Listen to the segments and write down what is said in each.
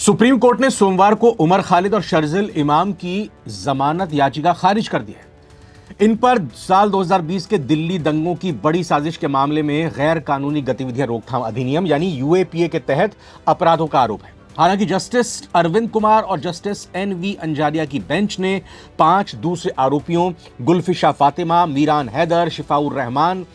Supreme court ने सोमवार को उमर खालिद और शर्जिल इमाम की जमानत याचिका खारिज कर दी है। इन पर साल 2020 के दिल्ली दंगों की बड़ी साजिश के मामले में गैर कानूनी गतिविधियां रोकथाम अधिनियम यानी यूएपीए के तहत अपराधों का आरोप है। हालांकि जस्टिस अरविंद कुमार और जस्टिस एनवी अंजारिया की बेंच ने 5 दूसरे आरोपियों गुलफिशा फातिमा, मीरान हैदर, शिफाउर रहमान,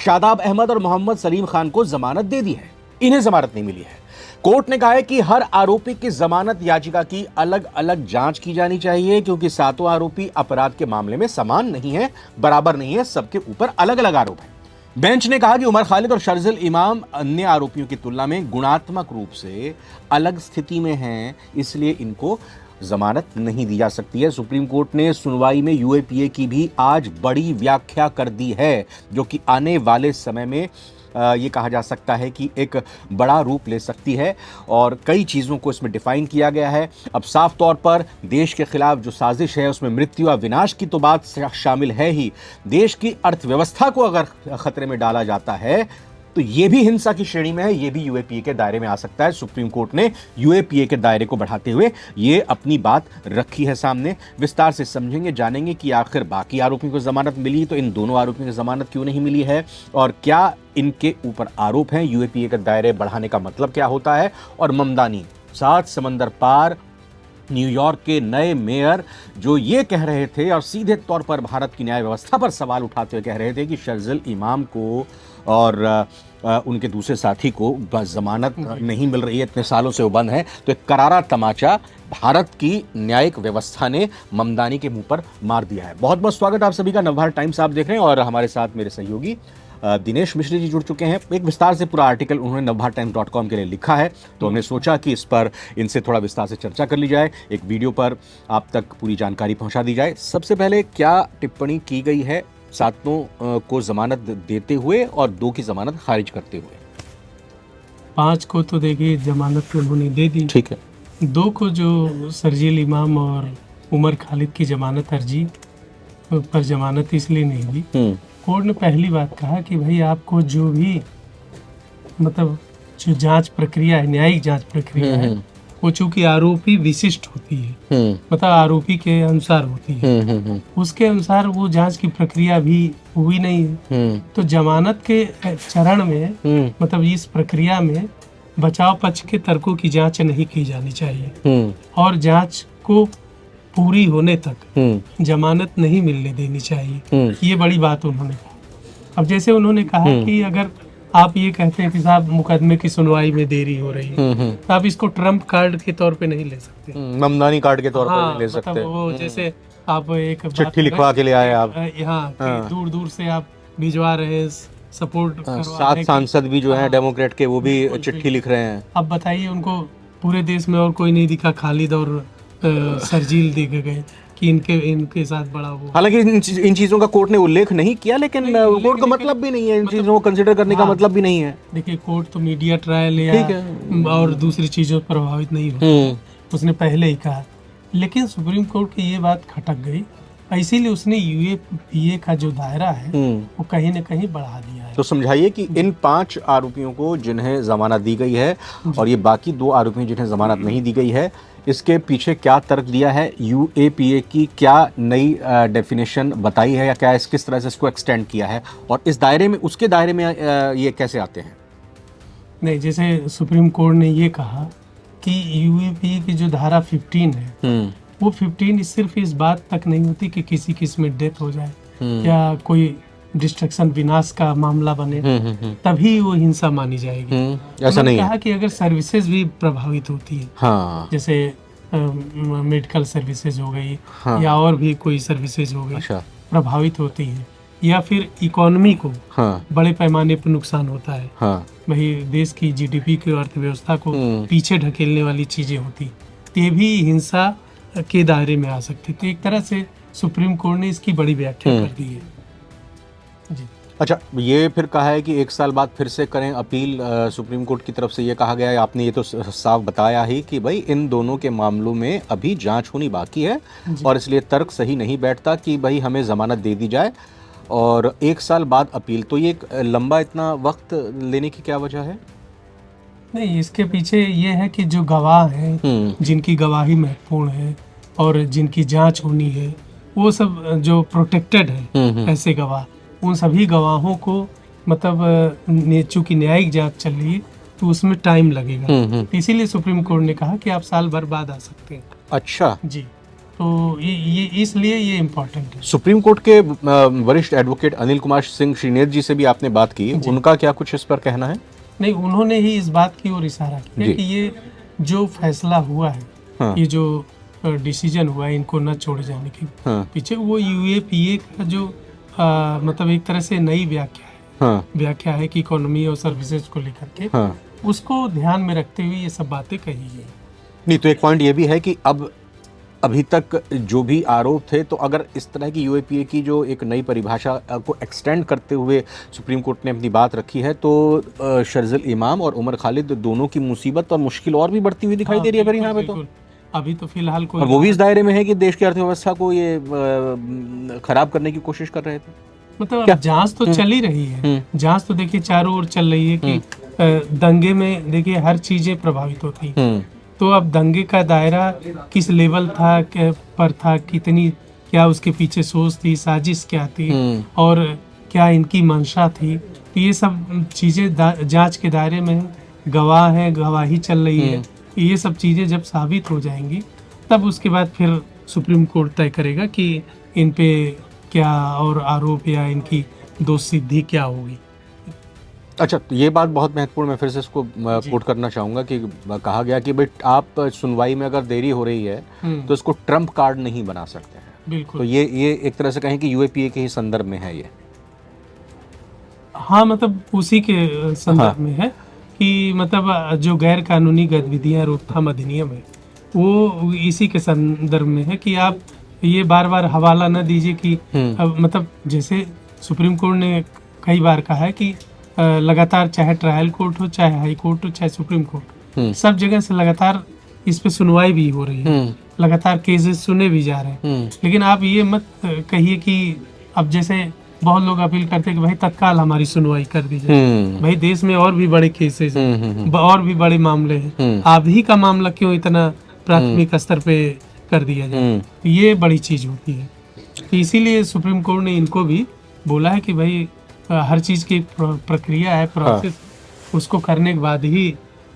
शादाब अहमद और मोहम्मद सलीम खान को जमानत दे दी है। इन्हें जमानत नहीं मिली है। कोर्ट ने कहा है कि हर आरोपी की जमानत याचिका की अलग अलग जांच की जानी चाहिए, क्योंकि सातों आरोपी अपराध के मामले में समान नहीं है, बराबर नहीं है, सबके ऊपर अलग अलग आरोप है। बेंच ने कहा कि उमर खालिद और शर्जिल इमाम अन्य आरोपियों की तुलना में गुणात्मक रूप से अलग स्थिति में हैं, इसलिए इनको जमानत नहीं दी जा सकती है। सुप्रीम कोर्ट ने सुनवाई में यूएपीए की भी आज बड़ी व्याख्या कर दी है, जो कि आने वाले समय में ये कहा जा सकता है कि एक बड़ा रूप ले सकती है और कई चीज़ों को इसमें डिफाइन किया गया है। अब साफ तौर पर देश के खिलाफ जो साजिश है उसमें मृत्यु या विनाश की तो बात शामिल है ही, देश की अर्थव्यवस्था को अगर खतरे में डाला जाता है तो ये भी हिंसा की श्रेणी में है, ये भी यूएपीए के दायरे में आ सकता है। सुप्रीम कोर्ट ने यूएपीए के दायरे को बढ़ाते हुए ये अपनी बात रखी है सामने। विस्तार से समझेंगे, जानेंगे कि आखिर बाकी आरोपियों को जमानत मिली तो इन दोनों आरोपियों को जमानत क्यों नहीं मिली है और क्या इनके ऊपर आरोप हैं, यूएपीए के दायरे बढ़ाने का मतलब क्या होता है। और ममदानी 7 समंदर पार न्यूयॉर्क के नए मेयर जो ये कह रहे थे और सीधे तौर पर भारत की न्याय व्यवस्था पर सवाल उठाते हुए कह रहे थे कि शर्जिल इमाम को और उनके दूसरे साथी को जमानत नहीं मिल रही है, इतने सालों से वो बंद है, तो एक करारा तमाचा भारत की न्यायिक व्यवस्था ने ममदानी के मुंह पर मार दिया है। बहुत बहुत स्वागत आप सभी का। नवभारत टाइम्स आप देख रहे हैं और हमारे साथ मेरे सहयोगी दिनेश मिश्री जी जुड़ चुके हैं। एक विस्तार से पूरा आर्टिकल उन्होंने navbharattimes.com के लिए लिखा है, तो हमने सोचा कि इस पर इनसे थोड़ा विस्तार से चर्चा कर ली जाए, एक वीडियो पर आप तक पूरी जानकारी पहुंचा दी जाए। सबसे पहले क्या टिप्पणी की गई है सातों को जमानत देते हुए और 2 की जमानत खारिज करते हुए? 5 को तो देखिए जमानत उन्होंने दे दी, ठीक है। 2 को जो शर्जिल इमाम और उमर खालिद की जमानत अर्जी पर जमानत इसलिए नहीं दी, कोर्ट ने पहली बात कहा कि भाई आपको जो भी मतलब जो जांच प्रक्रिया है, न्यायिक जांच प्रक्रिया है, वो चूंकि आरोपी विशिष्ट होती है, मतलब आरोपी के अनुसार होती है, उसके अनुसार वो जांच की प्रक्रिया भी हुई नहीं है। तो जमानत के चरण में मतलब इस प्रक्रिया में बचाव पक्ष के तर्कों की जांच नहीं की जानी चाहिए और जांच को पूरी होने तक जमानत नहीं मिलने देनी चाहिए। ये बड़ी बात उन्होंने कहा। अब जैसे उन्होंने कहा कि अगर आप ये कहते हैं कि साहब मुकदमे की सुनवाई में देरी हो रही है, तो आप इसको ट्रम्प कार्ड के तौर पे नहीं ले सकते, ममदानी कार्ड के तौर पर नहीं ले सकते। मतलब वो जैसे आप एक चिट्ठी लिखवा के ले आए आप, यहाँ दूर दूर से आप भिजवा रहे हैं सपोर्ट। 7 सांसद भी जो हैं डेमोक्रेट के, वो भी चिट्ठी लिख रहे हैं। अब बताइए उनको पूरे देश में और कोई नहीं दिखा, खालिद और शर्जिल देखे गए कि इनके साथ बड़ा वो। हालांकि इन चीजों का कोर्ट ने उल्लेख नहीं किया, लेकिन कोर्ट का मतलब भी नहीं है, इन चीजों को कंसीडर करने का मतलब भी नहीं है। देखिए कोर्ट तो मीडिया ट्रायल या और दूसरी चीजों पर प्रभावित नहीं होता, उसने पहले ही कहा। लेकिन सुप्रीम कोर्ट की ये बात खटक गई, इसीलिए उसने यूएपीए का जो दायरा है वो कहीं न कहीं बढ़ा दिया है। तो समझाइए कि इन 5 आरोपियों को जिन्हें जमानत दी गई है और ये बाकी 2 आरोपियों जिन्हें जमानत नहीं दी गई है, इसके पीछे क्या तर्क दिया है, यूएपीए की क्या नई डेफिनेशन बताई है या क्या किस तरह से इसको एक्सटेंड किया है और इस दायरे में, उसके दायरे में ये कैसे आते हैं? नहीं, जैसे सुप्रीम कोर्ट ने ये कहा कि यूएपीए की जो धारा 15 है वो 15 सिर्फ इस बात तक नहीं होती कि किसी किसी में डेथ हो जाए या कोई डिस्ट्रक्शन विनाश का मामला बने तभी वो हिंसा मानी जाएगी। ऐसा नहीं कहा कि अगर सर्विसेज भी प्रभावित होती है, जैसे मेडिकल सर्विसेज हो गई या और भी कोई सर्विसेज हो गई प्रभावित होती है या फिर इकोनॉमी को बड़े पैमाने पर नुकसान होता है, वही देश की जीडीपी की अर्थव्यवस्था को पीछे ढकेलने वाली चीजें होती, ये भी हिंसा के दायरे में आ सकती। तो एक तरह से सुप्रीम कोर्ट ने इसकी बड़ी व्याख्या कर दी है जी। अच्छा, ये फिर कहा है कि 1 साल बाद फिर से करें अपील। सुप्रीम कोर्ट की तरफ से ये कहा गया है, आपने ये तो साफ बताया ही कि भाई इन दोनों के मामलों में अभी जांच होनी बाकी है और इसलिए तर्क सही नहीं बैठता कि भाई हमें जमानत दे दी जाए और 1 साल बाद अपील। तो ये लंबा इतना वक्त लेने की क्या वजह है? नहीं, इसके पीछे ये है कि जो गवाह हैं, जिनकी गवाही महत्वपूर्ण है और जिनकी जांच होनी है, वो सब जो प्रोटेक्टेड है, ऐसे गवाह, उन सभी गवाहों को मतलब चूंकि न्यायिक जांच चल रही है तो उसमें टाइम लगेगा, इसीलिए सुप्रीम कोर्ट ने कहा कि आप साल भर बाद आ सकते हैं। अच्छा, जी, तो ये इसलिए ये इम्पोर्टेंट है। सुप्रीम कोर्ट के वरिष्ठ एडवोकेट अनिल कुमार सिंह श्रीनेर जी से भी आपने बात की, उनका क्या कुछ इस पर कहना है? नहीं, उन्होंने ही इस बात की ओर इशारा किया कि ये जो फैसला हुआ है, हाँ। ये जो डिसीजन हुआ है इनको न छोड़े जाने के पीछे, वो यूएपीए का जो मतलब एक तरह से नई व्याख्या है, व्याख्या है कि इकोनॉमी और सर्विसेज को लेकर के, उसको ध्यान में रखते हुए ये सब बातें कही है। नहीं, तो एक पॉइंट ये भी है कि अब अभी तक जो भी आरोप थे, तो अगर इस तरह की यूएपीए की जो एक नई परिभाषा को एक्सटेंड करते हुए सुप्रीम कोर्ट ने अपनी बात रखी है, तो शर्जिल इमाम और उमर खालिद दोनों की मुसीबत और मुश्किल और भी बढ़ती हुई दिखाई दे रही है फिर यहाँ पे। तो अभी तो फिलहाल कोई, और वो भी इस दायरे में है कि देश की अर्थव्यवस्था को ये खराब करने की कोशिश कर रहे थे। मतलब जांच तो चल ही रही है, जांच तो देखिए चारों ओर चल रही है कि दंगे में देखिए हर चीजें प्रभावित होती है, तो अब दंगे का दायरा किस लेवल था, पर था, कितनी, क्या उसके पीछे सोच थी, साजिश क्या थी और क्या इनकी मंशा थी, तो ये सब चीजें जांच के दायरे में, गवाह है, गवाही चल रही है, ये सब चीजें जब साबित हो जाएंगी तब उसके बाद फिर सुप्रीम कोर्ट तय करेगा कि इन पे क्या और आरोप या इनकी दोष सिद्धि क्या होगी। अच्छा, तो ये बात बहुत महत्वपूर्ण, मैं फिर से इसको कोट करना चाहूँगा कि कहा गया कि भाई आप सुनवाई में अगर देरी हो रही है तो इसको ट्रम्प कार्ड नहीं बना सकते हैं। बिल्कुल, तो ये एक तरह से कहें कि यूएपीए के ही संदर्भ में है ये। हाँ, मतलब उसी के संदर्भ में है कि मतलब जो गैर कानूनी गतिविधियां रोकथाम अधिनियम है वो इसी के संदर्भ में है कि आप ये बार बार हवाला न दीजिए कि मतलब जैसे सुप्रीम कोर्ट ने कई बार कहा है कि लगातार चाहे ट्रायल कोर्ट हो, चाहे हाई कोर्ट हो, चाहे सुप्रीम कोर्ट, सब जगह से लगातार इस पे सुनवाई भी हो रही है, लगातार केसेस सुने भी जा रहे हैं, लेकिन आप ये मत कहिए कि अब जैसे बहुत लोग अपील करते हैं कि भाई तत्काल हमारी सुनवाई कर दीजिए। भाई देश में और भी बड़े केसेस हैं, और भी बड़े मामले हैं, आप ही का मामला क्यों इतना प्राथमिक स्तर पे कर दिया जाए, तो ये बड़ी चीज होती है। तो इसीलिए सुप्रीम कोर्ट ने इनको भी बोला है कि भाई हर चीज की प्रक्रिया है, प्रोसेस, उसको करने के बाद ही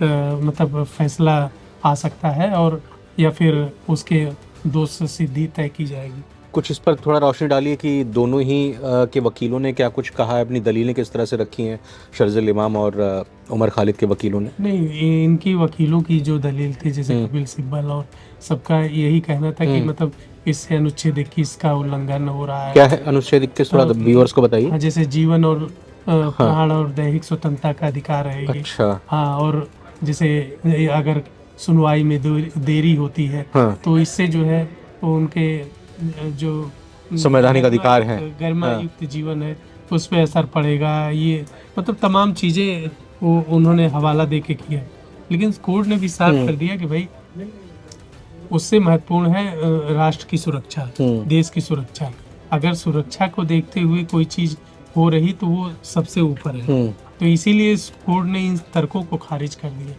मतलब फैसला आ सकता है और या फिर उसके दोष सिद्धि तय की जाएगी। कुछ इस पर थोड़ा रोशनी डालिए कि दोनों ही के वकीलों ने क्या कुछ कहा है, अपनी दलीलें किस तरह से रखी हैं, शर्जिल इमाम और उमर खालिद के वकीलों ने। नहीं, इनकी वकीलों की जो दलील थी, जैसे कपिल सिब्बल और सबका यही कहना था कि मतलब इससे अनुच्छेद 21 का उल्लंघन हो रहा है। क्या है अनुच्छेद 21? थोड़ा व्यूअर्स को बताइए। जैसे जीवन और प्राण और दैहिक स्वतंत्रता का अधिकार है ये। अच्छा। हाँ, और जैसे अगर सुनवाई में देरी होती है तो इससे जो है उनके जो संवैधानिक अधिकार है, गरिमा युक्त जीवन है, उस पर असर पड़ेगा। ये मतलब तमाम चीजें वो उन्होंने हवाला दे के किया, लेकिन कोर्ट ने भी साफ कर दिया कि भाई उससे महत्वपूर्ण है राष्ट्र की सुरक्षा, देश की सुरक्षा। अगर सुरक्षा को देखते हुए कोई चीज हो रही तो वो सबसे ऊपर है, तो इसीलिए कोर्ट ने इन तर्कों को खारिज कर दिया।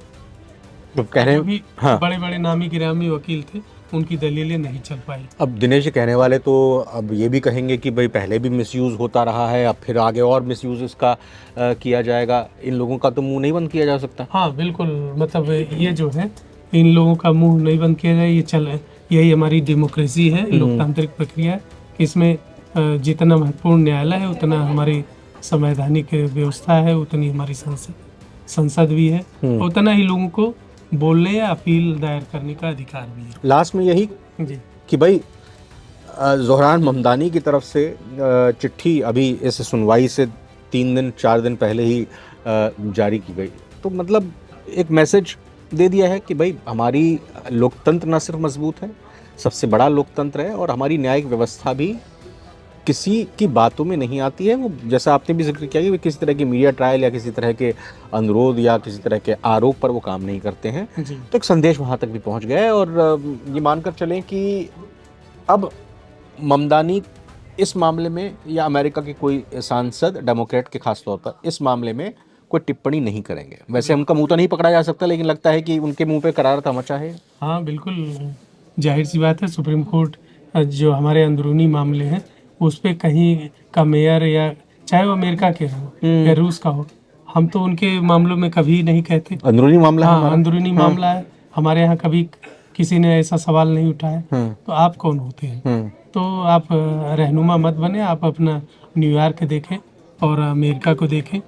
तो कह रहे हैं हाँ। बड़े बड़े नामी गिरामी वकील थे, उनकी दलीलें नहीं चल पाई। अब दिनेश जी कहने वाले तो अब ये भी कहेंगे कि भाई पहले भी मिसयूज़ होता रहा है, अब फिर आगे और मिसयूज़ इसका किया जाएगा। इन लोगों का तो मुंह नहीं बंद किया जा सकता। हाँ बिल्कुल, मतलब ये जो है इन लोगों का मुंह नहीं बंद किया जाए, ये यही हमारी डेमोक्रेसी है, लोकतांत्रिक प्रक्रिया। इसमें जितना महत्वपूर्ण न्यायालय है उतना हमारी संवैधानिक व्यवस्था है, उतनी हमारी संसद भी है, उतना ही लोगों को बोलने या अपील दायर करने का अधिकार भी है। लास्ट में यही जी कि भाई ज़ोहरान ममदानी की तरफ से चिट्ठी अभी इस सुनवाई से 3-4 दिन पहले ही जारी की गई, तो मतलब एक मैसेज दे दिया है कि भाई हमारी लोकतंत्र न सिर्फ मजबूत है, सबसे बड़ा लोकतंत्र है, और हमारी न्यायिक व्यवस्था भी किसी की बातों में नहीं आती है। वो जैसा आपने भी जिक्र किया कि किसी तरह की मीडिया ट्रायल या किसी तरह के अनुरोध या किसी तरह के आरोप पर वो काम नहीं करते हैं। तो एक संदेश वहाँ तक भी पहुँच गया है, और ये मानकर चलें कि अब ममदानी इस मामले में या अमेरिका के कोई सांसद डेमोक्रेट के खास तौर पर इस मामले में कोई टिप्पणी नहीं करेंगे। वैसे उनका मुंह तो नहीं पकड़ा जा सकता, लेकिन लगता है कि उनके मुंह पे करारा मचा है। हाँ बिल्कुल, जाहिर सी बात है, सुप्रीम कोर्ट जो हमारे अंदरूनी मामले हैं उस पे कहीं का मेयर या चाहे वो अमेरिका के हो या रूस का हो, हम तो उनके मामलों में कभी नहीं कहते। अंदरूनी मामला है हाँ, हमारा। अंदरूनी मामला है हमारे यहाँ, कभी किसी ने ऐसा सवाल नहीं उठाया। तो आप कौन होते हैं? तो आप रहनुमा मत बने, आप अपना न्यूयॉर्क देखें और अमेरिका को देखें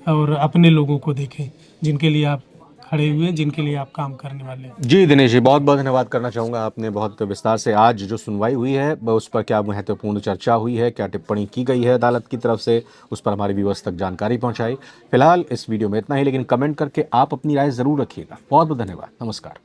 और अपने लोगों को देखें जिनके लिए आप खड़े हुए हैं, जिनके लिए आप काम करने वाले हैं। जी दिनेश जी, बहुत बहुत धन्यवाद करना चाहूँगा। आपने बहुत विस्तार से आज जो सुनवाई हुई है उस पर क्या महत्वपूर्ण चर्चा हुई है, क्या टिप्पणी की गई है अदालत की तरफ से, उस पर हमारे व्यूअर्स तक जानकारी पहुंचाई। फिलहाल इस वीडियो में इतना ही, लेकिन कमेंट करके आप अपनी राय ज़रूर रखिएगा। बहुत बहुत धन्यवाद। नमस्कार।